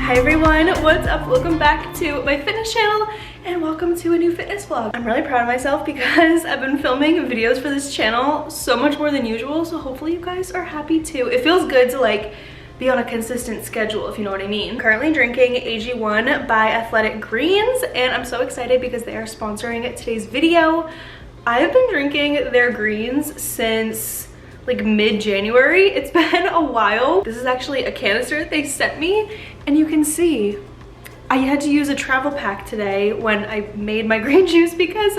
Hi everyone, what's up? Welcome back to my fitness channel and welcome to a new fitness vlog. I'm really proud of myself because I've been filming videos for this channel so much more than usual, so hopefully you guys are happy too. It feels good to like be on a consistent schedule, if you know what I mean. I'm currently drinking AG1 by Athletic Greens and I'm so excited because they are sponsoring today's video. I've been drinking their greens since like mid-January. It's been a while. This is actually a canister that they sent me and you can see I had to use a travel pack today when I made my green juice because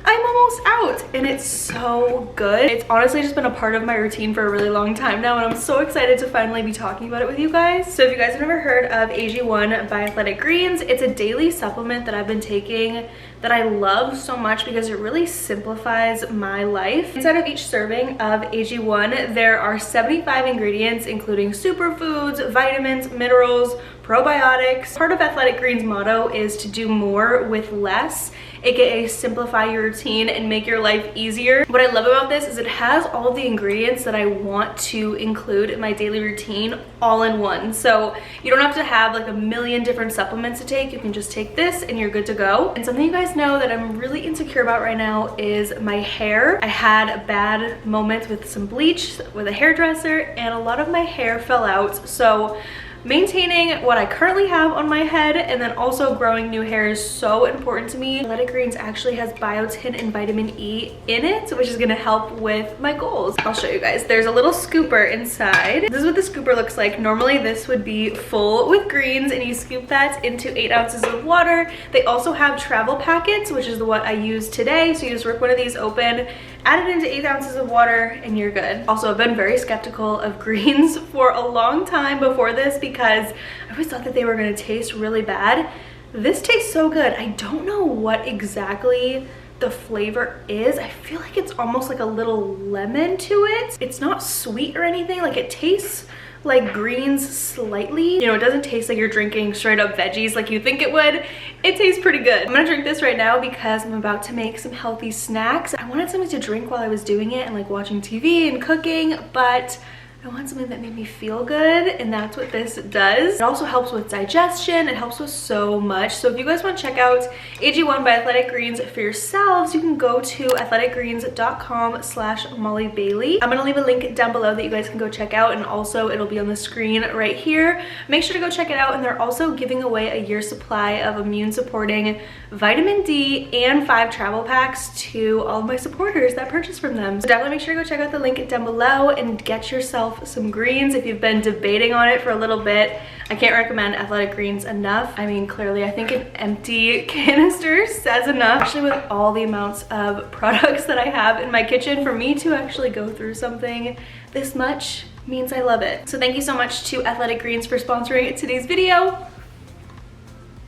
I'm almost out and it's so good. It's honestly just been a part of my routine for a really long time now and I'm so excited to finally be talking about it with you guys. So if you guys have never heard of AG1 by Athletic Greens, it's a daily supplement that I've been taking that I love so much because it really simplifies my life. Inside of each serving of AG1, there are 75 ingredients including superfoods, vitamins, minerals, probiotics. Part of Athletic Greens' motto is to do more with less, aka simplify your routine and make your life easier. What I love about this is it has all of the ingredients that I want to include in my daily routine all in one. So you don't have to have like a million different supplements to take. You can just take this and you're good to go. And something you guys know that I'm really insecure about right now is my hair. I had a bad moment with some bleach with a hairdresser and a lot of my hair fell out. So maintaining what I currently have on my head and then also growing new hair is so important to me. Athletic Greens actually has biotin and vitamin E in it, which is gonna help with my goals. I'll show you guys. There's a little scooper inside. This is what the scooper looks like. Normally this would be full with greens and you scoop that into 8 ounces of water. They also have travel packets, which is what I use today. So you just rip one of these open, add it into 8 ounces of water and you're good. Also, I've been very skeptical of greens for a long time before this because I always thought that they were gonna taste really bad. This tastes so good. I don't know what exactly the flavor is. I feel like it's almost like a little lemon to it. It's not sweet or anything. Like it tastes like greens slightly. You know, it doesn't taste like you're drinking straight up veggies like you think it would. It tastes pretty good. I'm gonna drink this right now because I'm about to make some healthy snacks. I wanted something to drink while I was doing it and like watching TV and cooking, but I want something that made me feel good and that's what this does. It also helps with digestion. It helps with so much. So if you guys want to check out AG1 by Athletic Greens for yourselves, you can go to athleticgreens.com/mollybailey. I'm gonna leave a link down below that you guys can go check out and also it'll be on the screen right here. Make sure to go check it out and they're also giving away a year's supply of immune supporting vitamin D and 5 travel packs to all of my supporters that purchase from them. So definitely make sure to go check out the link down below and get yourself some greens if you've been debating on it for a little bit. I can't recommend Athletic Greens enough. I mean, clearly I think an empty canister says enough, especially with all the amounts of products that I have in my kitchen. For me to actually go through something this much means I love it. So thank you so much to Athletic Greens for sponsoring today's video.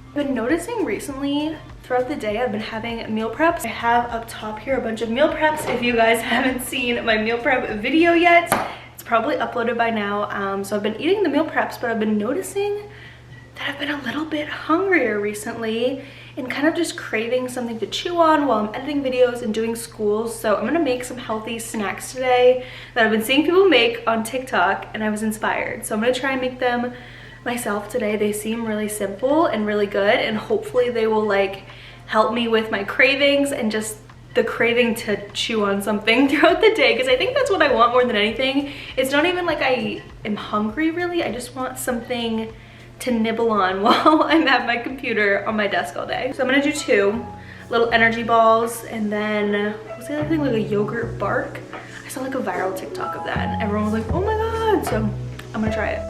I've been noticing recently throughout the day I've been having meal preps. I have up top here a bunch of meal preps. If you guys haven't seen my meal prep video yet, probably uploaded by now. So I've been eating the meal preps, but I've been noticing that I've been a little bit hungrier recently and kind of just craving something to chew on while I'm editing videos and doing school. So I'm gonna make some healthy snacks today that I've been seeing people make on TikTok and I was inspired. So I'm gonna try and make them myself today. They seem really simple and really good and hopefully they will like help me with my cravings and just the craving to chew on something throughout the day because I think that's what I want more than anything. It's not even like I am hungry really, I just want something to nibble on while I'm at my computer on my desk all day. So I'm gonna do 2 little energy balls and then what's the other thing, like a yogurt bark? I saw like a viral TikTok of that and everyone was like, oh my god, so I'm gonna try it.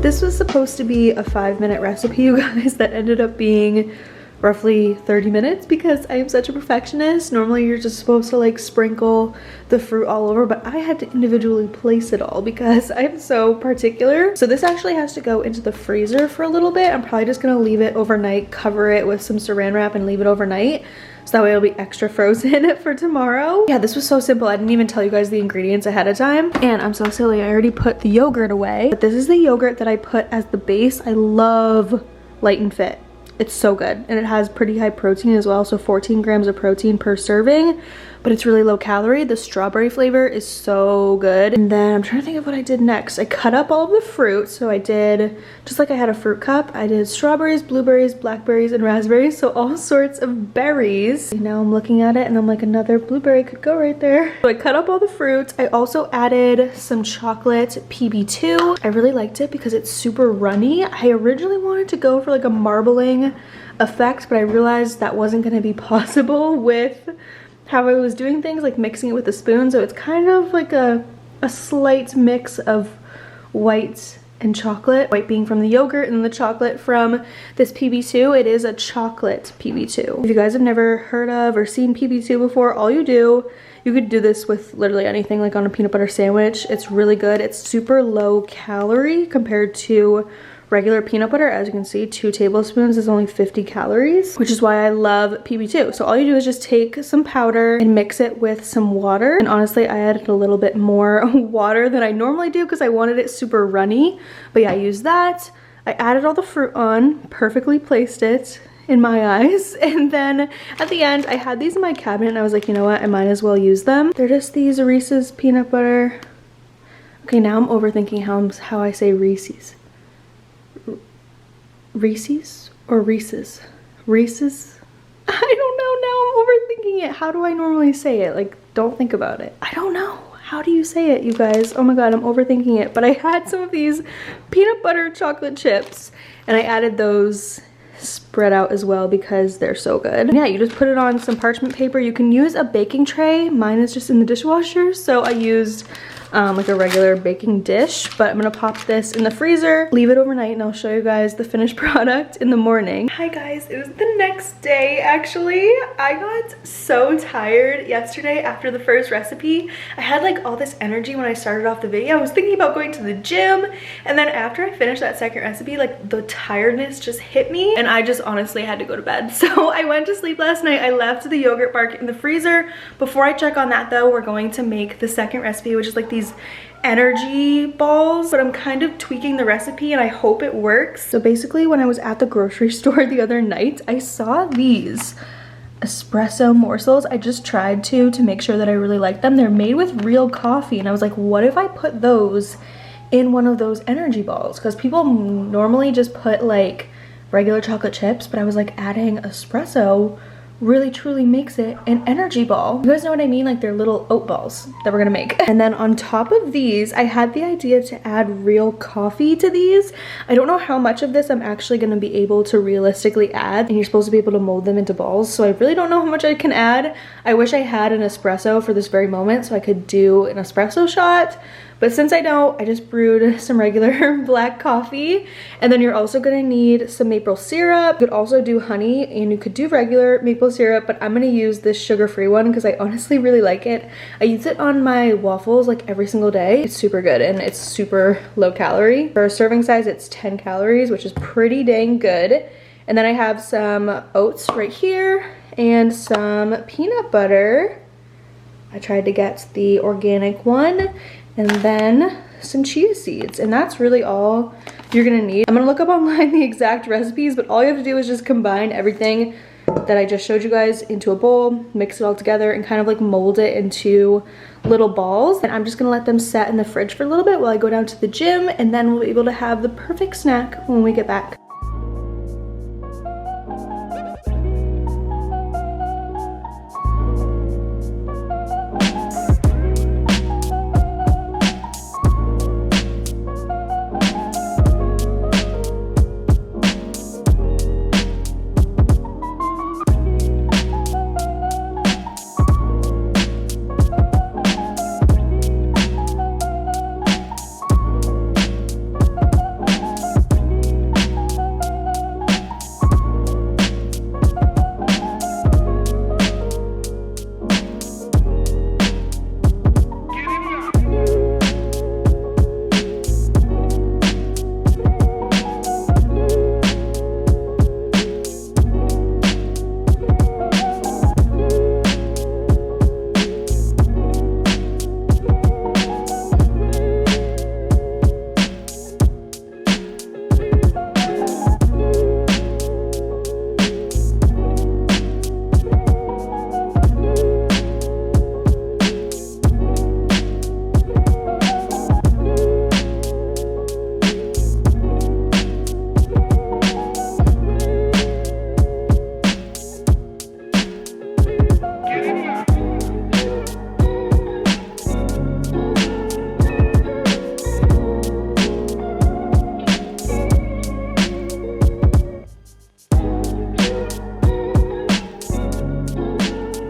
This was supposed to be a 5-minute recipe, you guys, that ended up being roughly 30 minutes because I am such a perfectionist. Normally you're just supposed to like sprinkle the fruit all over, but I had to individually place it all because I'm so particular. So this actually has to go into the freezer for a little bit. I'm probably just gonna leave it overnight, cover it with some saran wrap and leave it overnight. So that way it'll be extra frozen for tomorrow. Yeah, this was so simple. I didn't even tell you guys the ingredients ahead of time. And I'm so silly, I already put the yogurt away. But this is the yogurt that I put as the base. I love Light and Fit. It's so good, and it has pretty high protein as well, so 14 grams of protein per serving, but it's really low calorie. The strawberry flavor is so good. And then I'm trying to think of what I did next. I cut up all of the fruit, so I did, just like I had a fruit cup, I did strawberries, blueberries, blackberries, and raspberries, so all sorts of berries. And now I'm looking at it and I'm like, another blueberry could go right there. So I cut up all the fruits. I also added some chocolate PB2. I really liked it because it's super runny. I originally wanted to go for like a marbling effect, but I realized that wasn't going to be possible with how I was doing things, like mixing it with a spoon. So it's kind of like a slight mix of white and chocolate. White being from the yogurt and the chocolate from this PB2. It is a chocolate PB2. If you guys have never heard of or seen PB2 before, all you could do this with literally anything, like on a peanut butter sandwich. It's really good. It's super low calorie compared to regular peanut butter. As you can see, 2 tablespoons is only 50 calories, which is why I love PB2. So all you do is just take some powder and mix it with some water. And honestly, I added a little bit more water than I normally do because I wanted it super runny. But yeah, I used that. I added all the fruit on, perfectly placed it in my eyes. And then at the end, I had these in my cabinet and I was like, you know what? I might as well use them. They're just these Reese's peanut butter. Okay, now I'm overthinking how I say Reese's. Reese's or Reese's? Reese's? I don't know, now I'm overthinking it. How do I normally say it? Like, don't think about it. I don't know. How do you say it, you guys? Oh my god, I'm overthinking it. But I had some of these peanut butter chocolate chips and I added those spread out as well because they're so good. Yeah, you just put it on some parchment paper. You can use a baking tray. Mine is just in the dishwasher, so I used like a regular baking dish, but I'm gonna pop this in the freezer, leave it overnight, and I'll show you guys the finished product in the morning. Hi guys, it was the next day actually. I got so tired yesterday after the first recipe. I had like all this energy when I started off the video. I was thinking about going to the gym, and then after I finished that second recipe, like the tiredness just hit me and I just honestly had to go to bed. So I went to sleep last night. I left the yogurt bark in the freezer. Before I check on that though, we're going to make the second recipe, which is like these energy balls, but I'm kind of tweaking the recipe and I hope it works. So basically when I was at the grocery store the other night, I saw these espresso morsels. I just tried to make sure that I really liked them. They're made with real coffee and I was like, what if I put those in one of those energy balls? Because people normally just put like regular chocolate chips, but I was like, adding espresso really truly makes it an energy ball. You guys know what I mean? Like they're little oat balls that we're gonna make. And then on top of these, I had the idea to add real coffee to these. I don't know how much of this I'm actually gonna be able to realistically add, and you're supposed to be able to mold them into balls, so I really don't know how much I can add. I wish I had an espresso for this very moment so I could do an espresso shot, but since I don't, I just brewed some regular black coffee. And then you're also gonna need some maple syrup. You could also do honey and you could do regular maple syrup, but I'm gonna use this sugar-free one because I honestly really like it. I use it on my waffles like every single day. It's super good and it's super low calorie. For a serving size, it's 10 calories, which is pretty dang good. And then I have some oats right here and some peanut butter. I tried to get the organic one. And then some chia seeds, and that's really all you're gonna need. I'm gonna look up online the exact recipes, but all you have to do is just combine everything that I just showed you guys into a bowl, mix it all together, and kind of like mold it into little balls. And I'm just gonna let them set in the fridge for a little bit while I go down to the gym, and then we'll be able to have the perfect snack when we get back.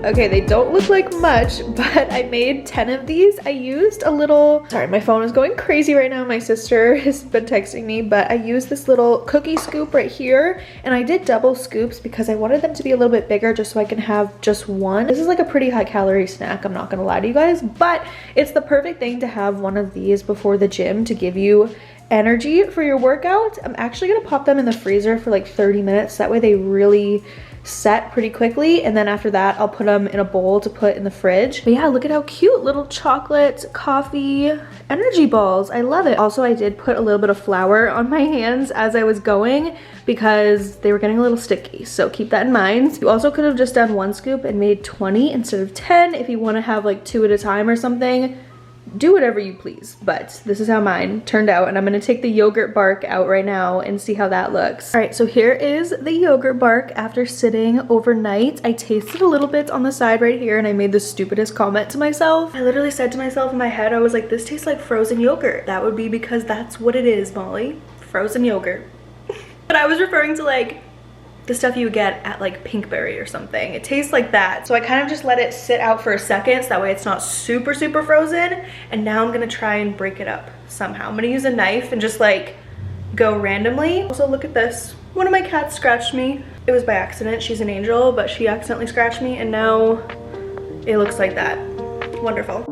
Okay, they don't look like much, but I made 10 of these. I used a little, sorry, my phone is going crazy right now. My sister has been texting me, but I used this little cookie scoop right here, and I did double scoops because I wanted them to be a little bit bigger just so I can have just one. This is like a pretty high calorie snack, I'm not gonna lie to you guys, but it's the perfect thing to have one of these before the gym to give you energy for your workout. I'm actually gonna pop them in the freezer for like 30 minutes. That way they really set pretty quickly, and then after that I'll put them in a bowl to put in the fridge. But yeah, look at how cute, little chocolate coffee energy balls. I love it. Also, I did put a little bit of flour on my hands as I was going because they were getting a little sticky, so keep that in mind. You also could have just done 1 scoop and made 20 instead of 10 if you want to have like 2 at a time or something. Do whatever you please, but this is how mine turned out, and I'm gonna take the yogurt bark out right now and see how that looks. All right, so here is the yogurt bark after sitting overnight. I tasted a little bit on the side right here, and I made the stupidest comment to myself. I literally said to myself in my head, I was like, this tastes like frozen yogurt. That would be because that's what it is, Molly. Frozen yogurt. But I was referring to like the stuff you would get at like Pinkberry or something. It tastes like that. So I kind of just let it sit out for a second so that way it's not super frozen. And now I'm gonna try and break it up somehow. I'm gonna use a knife and just like go randomly. Also, look at this. One of my cats scratched me. It was by accident. She's an angel, but she accidentally scratched me, and now it looks like that. Wonderful.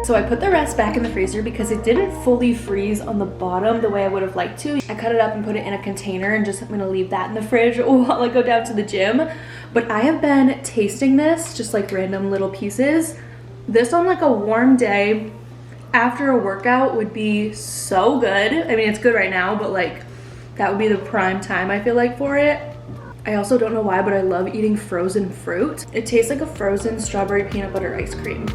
So I put the rest back in the freezer because it didn't fully freeze on the bottom the way I would have liked to. I cut it up and put it in a container, and just I'm gonna leave that in the fridge while I go down to the gym. But I have been tasting this, just like random little pieces. This on like a warm day after a workout would be so good. I mean, it's good right now, but like that would be the prime time I feel like for it. I also don't know why, but I love eating frozen fruit. It tastes like a frozen strawberry peanut butter ice cream.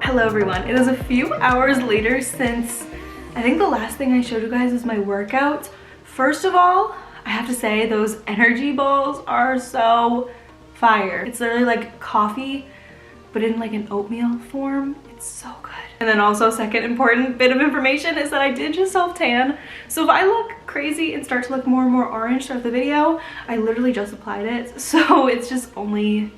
Hello everyone, it is a few hours later since I think the last thing I showed you guys is my workout. First of all, I have to say those energy balls are so fire. It's literally like coffee, but in like an oatmeal form. It's so good. And then also, second important bit of information is that I did just self-tan. So if I look crazy and start to look more and more orange throughout the video, I literally just applied it. So it's just only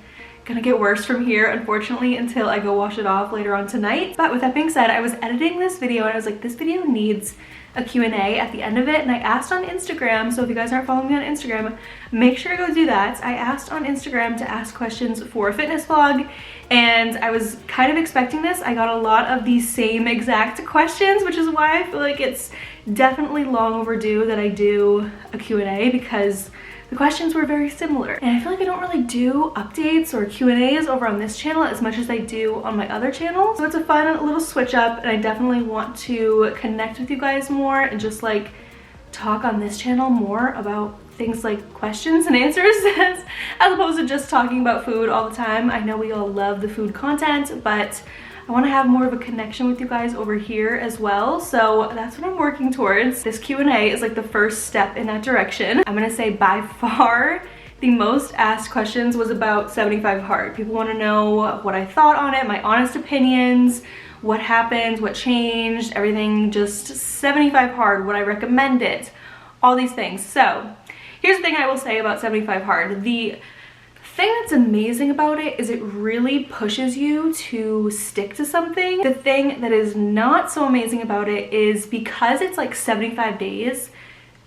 gonna get worse from here, unfortunately, until I go wash it off later on tonight. But with that being said, I was editing this video and I was like, this video needs a Q&A at the end of it, and I asked on Instagram, so if you guys aren't following me on Instagram, make sure to go do that. I asked on Instagram to ask questions for a fitness vlog, and I was kind of expecting this. I got a lot of the same exact questions, which is why I feel like it's definitely long overdue that I do a Q&A, because the questions were very similar. And I feel like I don't really do updates or Q&As over on this channel as much as I do on my other channel. So it's a fun little switch up, and I definitely want to connect with you guys more and just like talk on this channel more about things like questions and answers as opposed to just talking about food all the time. I know we all love the food content, but I want to have more of a connection with you guys over here as well. So that's what I'm working towards. This Q&A is like the first step in that direction. I'm gonna say by far the most asked questions was about 75 hard. People want to know what I thought on it, my honest opinions, what happened, what changed, everything. Just 75 hard, would I recommend it, all these things. So here's the thing I will say about 75 hard. The thing that's amazing about it is it really pushes you to stick to something. The thing that is not so amazing about it is because it's like 75 days,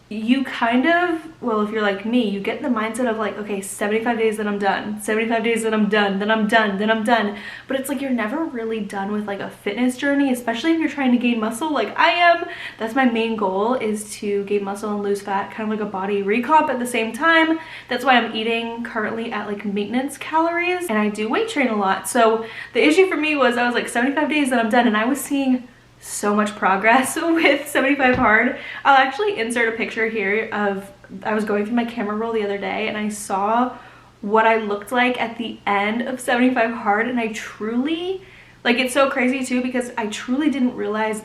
you kind of, well, if you're like me, you get in the mindset of like, okay, 75 days, then I'm done. 75 days, then I'm done, then I'm done, then I'm done. But it's like you're never really done with like a fitness journey, especially if you're trying to gain muscle like I am. That's my main goal, is to gain muscle and lose fat, kind of like a body recomp at the same time. That's why I'm eating currently at like maintenance calories, and I do weight train a lot. So the issue for me was I was like 75 days, then I'm done, and I was seeing so much progress with 75 hard. I'll actually insert a picture here of, I was going through my camera roll the other day and I saw what I looked like at the end of 75 hard, and I truly, like, it's so crazy too because I truly didn't realize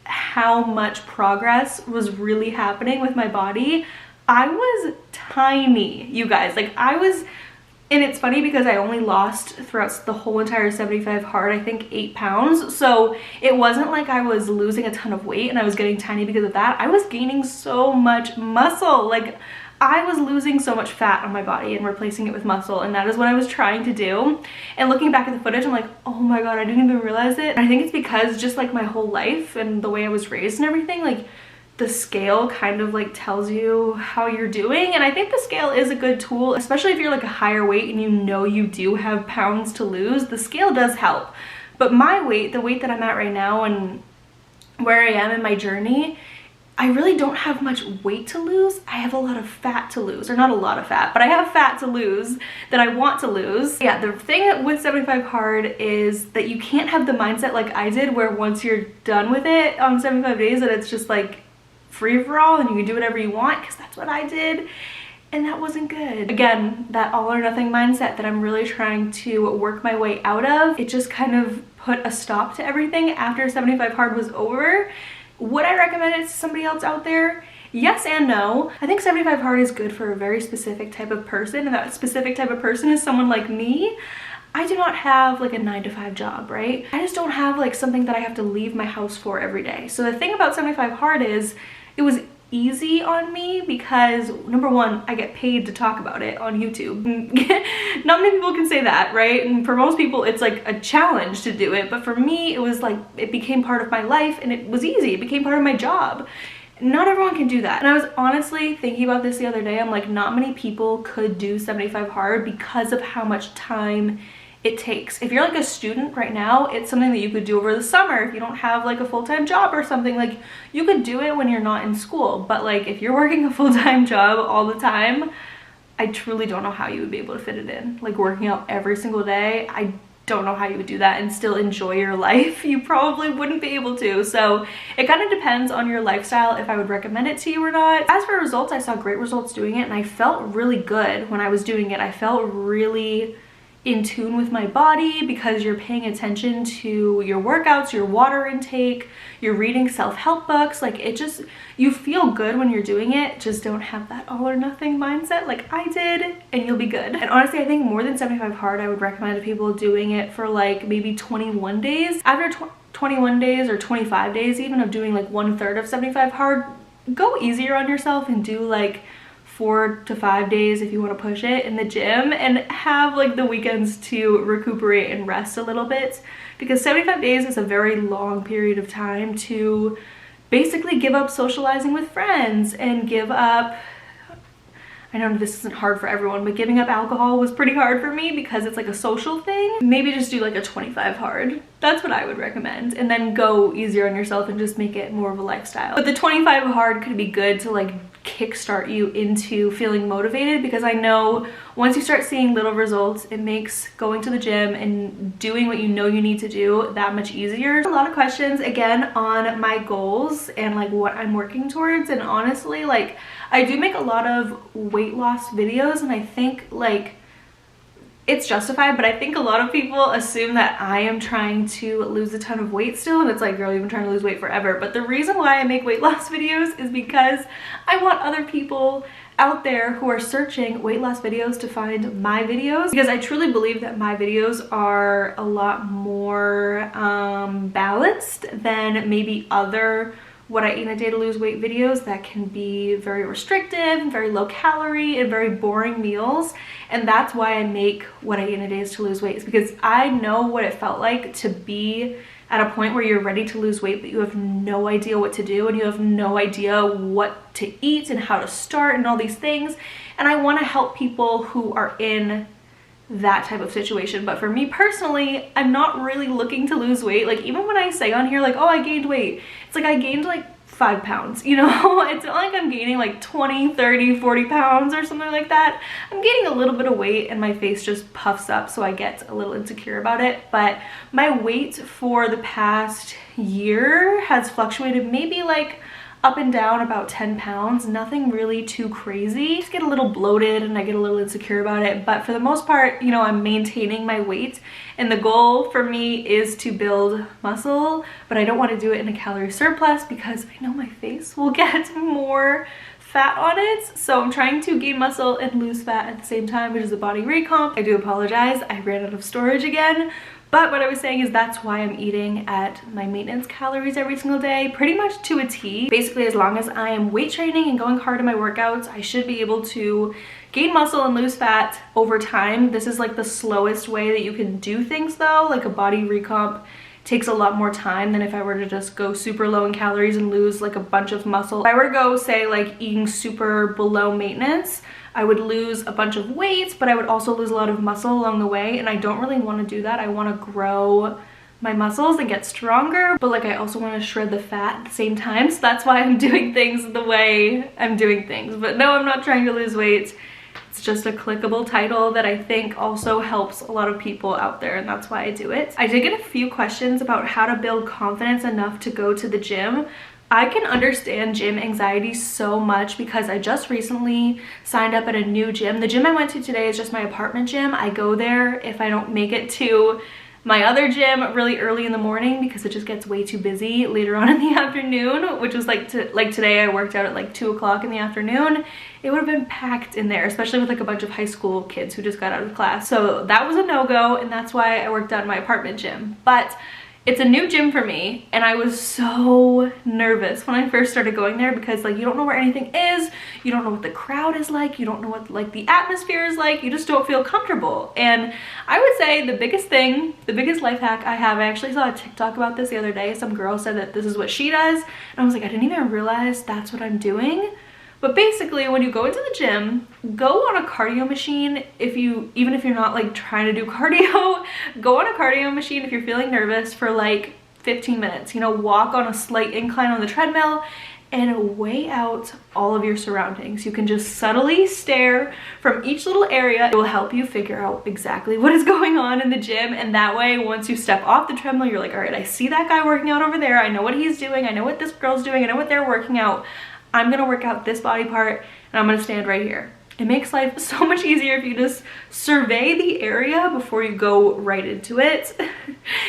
how much progress was really happening with my body. I was tiny, you guys, like I was. And it's funny because I only lost throughout the whole entire 75 hard, I think 8 pounds. So it wasn't like I was losing a ton of weight and I was getting tiny because of that. I was gaining so much muscle. Like I was losing so much fat on my body and replacing it with muscle. And that is what I was trying to do. And looking back at the footage, I'm like, oh my God, I didn't even realize it. And I think it's because just like my whole life and the way I was raised and everything, like the scale kind of like tells you how you're doing. And I think the scale is a good tool, especially if you're like a higher weight and you know you do have pounds to lose. The scale does help. But my weight, the weight that I'm at right now and where I am in my journey, I really don't have much weight to lose. I have a lot of fat to lose, or not a lot of fat, but I have fat to lose that I want to lose. Yeah, the thing with 75 hard is that you can't have the mindset like I did, where once you're done with it on 75 days that it's just like free for all and you can do whatever you want, because that's what I did, and that wasn't good. Again, that all or nothing mindset that I'm really trying to work my way out of, it just kind of put a stop to everything after 75 hard was over. Would I recommend it to somebody else out there? Yes and no. I think 75 hard is good for a very specific type of person, and that specific type of person is someone like me. I do not have like a 9-to-5 job, right? I just don't have like something that I have to leave my house for every day. So the thing about 75 hard is it was easy on me because, number one, I get paid to talk about it on YouTube. Not many people can say that, right? And for most people it's like a challenge to do it, but for me it was like, it became part of my life and it was easy. It became part of my job. Not everyone can do that. And I was honestly thinking about this the other day. I'm like, not many people could do 75 hard because of how much time it takes. If you're like a student right now, it's something that you could do over the summer. If you don't have like a full-time job or something, like you could do it when you're not in school. But like if you're working a full-time job all the time, I truly don't know how you would be able to fit it in. Like working out every single day, I don't know how you would do that and still enjoy your life. You probably wouldn't be able to. So it kind of depends on your lifestyle if I would recommend it to you or not. As for results, I saw great results doing it and I felt really good when I was doing it. I felt really in tune with my body because you're paying attention to your workouts, your water intake, you're reading self-help books. Like it just, you feel good when you're doing it. Just don't have that all or nothing mindset like I did, and you'll be good. And honestly, I think more than 75 hard, I would recommend people doing it for like maybe 21 days. After 21 days or 25 days even of doing like 1/3 of 75 hard, go easier on yourself and do like 4 to 5 days if you want to push it in the gym, and have like the weekends to recuperate and rest a little bit, because 75 days is a very long period of time to basically give up socializing with friends and give up, I know this isn't hard for everyone, but giving up alcohol was pretty hard for me because it's like a social thing. Maybe just do like a 25 hard. That's what I would recommend. And then go easier on yourself and just make it more of a lifestyle. But the 25 hard could be good to like kickstart you into feeling motivated, because I know once you start seeing little results, it makes going to the gym and doing what you know you need to do that much easier. A lot of questions again on my goals and like what I'm working towards, and honestly, like I do make a lot of weight loss videos, and I think like it's justified, but I think a lot of people assume that I am trying to lose a ton of weight still, and it's like, girl, you've been trying to lose weight forever. But the reason why I make weight loss videos is because I want other people out there who are searching weight loss videos to find my videos, because I truly believe that my videos are a lot more balanced than maybe other what I eat in a day to lose weight videos that can be very restrictive, very low calorie, and very boring meals. And that's why I make what I eat in a day to lose weight, is because I know what it felt like to be at a point where you're ready to lose weight, but you have no idea what to do, and you have no idea what to eat and how to start and all these things. And I want to help people who are in that type of situation. But for me personally, I'm not really looking to lose weight. Like, even when I say on here like, oh, I gained weight, it's like I gained like 5 pounds, you know? It's not like I'm gaining like 20, 30, 40 pounds or something like that. I'm gaining a little bit of weight and my face just puffs up, so I get a little insecure about it. But my weight for the past year has fluctuated maybe like up and down about 10 pounds, nothing really too crazy. I just get a little bloated and I get a little insecure about it, but for the most part, you know, I'm maintaining my weight, and the goal for me is to build muscle, but I don't want to do it in a calorie surplus because I know my face will get more fat on it. So I'm trying to gain muscle and lose fat at the same time, which is a body recomp. I do apologize, I ran out of storage again. But what I was saying is that's why I'm eating at my maintenance calories every single day, pretty much to a T. Basically, as long as I am weight training and going hard in my workouts, I should be able to gain muscle and lose fat over time. This is like the slowest way that you can do things though. Like a body recomp takes a lot more time than if I were to just go super low in calories and lose like a bunch of muscle. If I were to go, say, like eating super below maintenance, I would lose a bunch of weight, but I would also lose a lot of muscle along the way, and I don't really want to do that. I want to grow my muscles and get stronger, but like I also want to shred the fat at the same time, so that's why I'm doing things the way I'm doing things. But no, I'm not trying to lose weight. It's just a clickable title that I think also helps a lot of people out there, and that's why I do it. I did get a few questions about how to build confidence enough to go to the gym. I can understand gym anxiety so much because I just recently signed up at a new gym. The gym I went to today is just my apartment gym. I go there if I don't make it to my other gym really early in the morning because it just gets way too busy later on in the afternoon, which was like today I worked out at like 2 o'clock in the afternoon. It would have been packed in there, especially with like a bunch of high school kids who just got out of class. So that was a no-go, and that's why I worked out in my apartment gym. But it's a new gym for me, and I was so nervous when I first started going there because like you don't know where anything is, you don't know what the crowd is like, you don't know what like the atmosphere is like, you just don't feel comfortable. And I would say the biggest thing, the biggest life hack I have, I actually saw a TikTok about this the other day. Some girl said that this is what she does, and I was like, I didn't even realize that's what I'm doing. But basically, when you go into the gym, go on a cardio machine. Even if you're not like trying to do cardio, go on a cardio machine if you're feeling nervous for like 15 minutes. You know, walk on a slight incline on the treadmill and weigh out all of your surroundings. You can just subtly stare from each little area. It will help you figure out exactly what is going on in the gym, and that way once you step off the treadmill, you're like, all right, I see that guy working out over there, I know what he's doing, I know what this girl's doing, I know what they're working out. I'm gonna work out this body part and I'm gonna stand right here. It makes life so much easier if you just survey the area before you go right into it.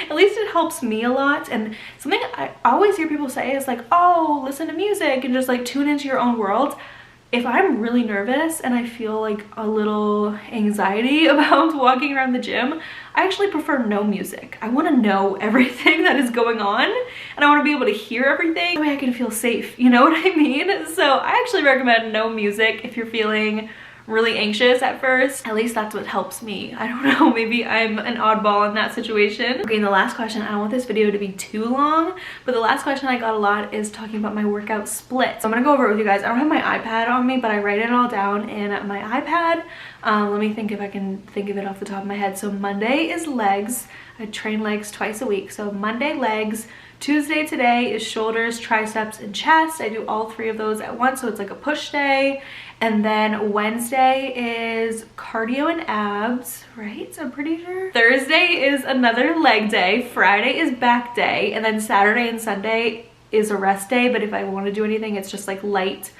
At least it helps me a lot. And something I always hear people say is like, oh, listen to music and just like tune into your own world. If I'm really nervous and I feel like a little anxiety about walking around the gym, I actually prefer no music. I want to know everything that is going on, and I want to be able to hear everything. That way I can feel safe, you know what I mean? So I actually recommend no music if you're feeling really anxious at first. At least that's what helps me. I don't know, maybe I'm an oddball in that situation. Okay, and the last question, I don't want this video to be too long, but the last question I got a lot is talking about my workout split. So I'm gonna go over it with you guys. I don't have my iPad on me, but I write it all down in my iPad. Let me think if I can think of it off the top of my head. So Monday is legs. I train legs twice a week. So Monday, legs. Tuesday today is shoulders, triceps, and chest. I do all 3 of those at once, so it's like a push day. And then Wednesday is cardio and abs, right? I'm pretty sure. Thursday is another leg day. Friday is back day. And then Saturday and Sunday is a rest day, but if I want to do anything, it's just like light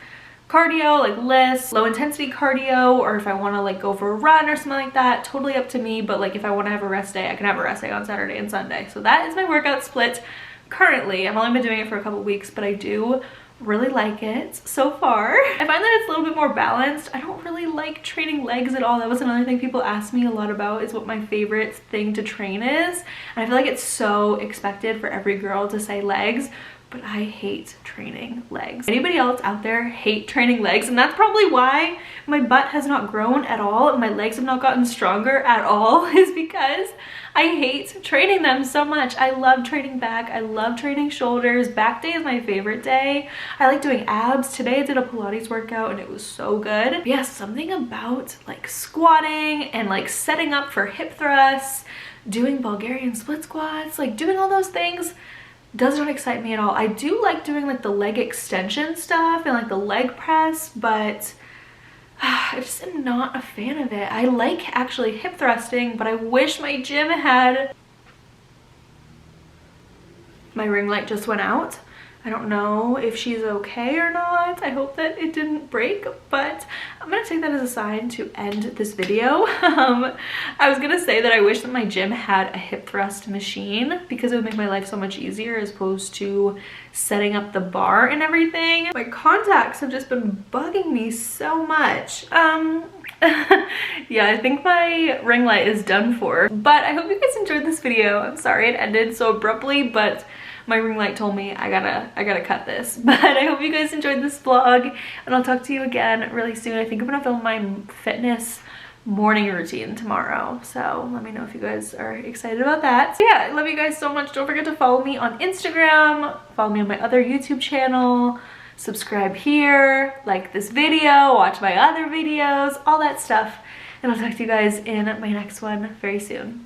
cardio, like lifts, low intensity cardio, or if I want to like go for a run or something like that, totally up to me. But like if I want to have a rest day, I can have a rest day on Saturday and Sunday. So that is my workout split currently. I've only been doing it for a couple weeks, but I do really like it so far. I find that it's a little bit more balanced. I don't really like training legs at all. That was another thing people ask me a lot about, is what my favorite thing to train is. And I feel like it's so expected for every girl to say legs, but I hate training legs. Anybody else out there hate training legs? And that's probably why my butt has not grown at all and my legs have not gotten stronger at all, is because I hate training them so much. I love training back. I love training shoulders. Back day is my favorite day. I like doing abs. Today I did a Pilates workout and it was so good. But yeah, something about like squatting and like setting up for hip thrusts, doing Bulgarian split squats, like doing all those things does not excite me at all. I do like doing like the leg extension stuff and like the leg press, but I just am not a fan of it. I like actually hip thrusting, but I wish my gym had... My ring light just went out. I don't know if she's okay or not. I hope that it didn't break, but I'm gonna take that as a sign to end this video. I was gonna say that I wish that my gym had a hip thrust machine because it would make my life so much easier as opposed to setting up the bar and everything. My contacts have just been bugging me so much. Yeah, I think my ring light is done for, but I hope you guys enjoyed this video. I'm sorry it ended so abruptly, but my ring light told me I gotta cut this. But I hope you guys enjoyed this vlog, and I'll talk to you again really soon. I think I'm gonna film my fitness morning routine tomorrow, so let me know if you guys are excited about that. So yeah, I love you guys so much. Don't forget to follow me on Instagram, follow me on my other YouTube channel, subscribe here, like this video, watch my other videos, all that stuff, and I'll talk to you guys in my next one very soon.